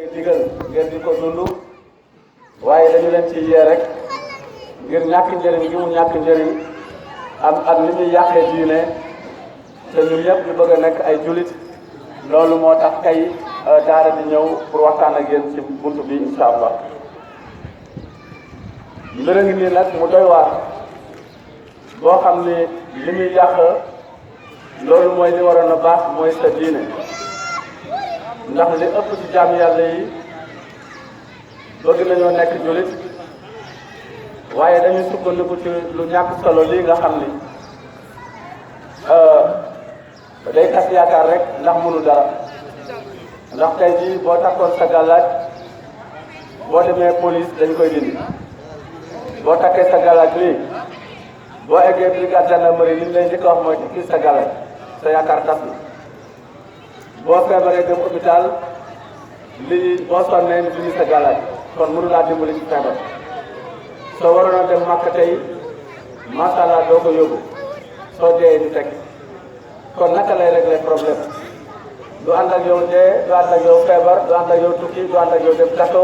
digal ngeen di ko dund waaye dañu leen ci yee rek ngir ñàkk njëriñ gi mu ñàkk njëriñ ak li muy yàqee diine te ñun ñëpp ñu bëgg a nekk ay julit loolu moo tax kay daara di ñëw pour waxtaan ak yéen ci buntu bi incha allah mbir a ngi nii nag mu doy waar boo xam ni li muy yàq loolu mooy li waroon a baax mooy sa diine ndax li ëpp ci jaam yàlla yi bëgg nañoo nekk julit waaye dañuy sukkandiku ci lu ñàkk solo lii nga xam ni day tas yaakaar rek ndax mënu dara ndax tey jii boo takkoon sa gàllaaj boo demee police dañ koy dindi boo takkee sa gàllaaj lii boo eggee brigade gendarmerie li ñu lay njëkk a wax mooy kii sa gàllaaj sa yaakaar tas na boo feebaree dem hôpital lii boo sonnee ni dindi sa gàllaaj kon mënu laa dimbali ci feebar soo waroon a dem màkk tey macha allah doo ko yóbbu soo dee ñu teg kon naka lay régler problème du ànd ak yow dee du ànd ak yow feebar du ànd ak yow tukki du ànd ak yow dem kaso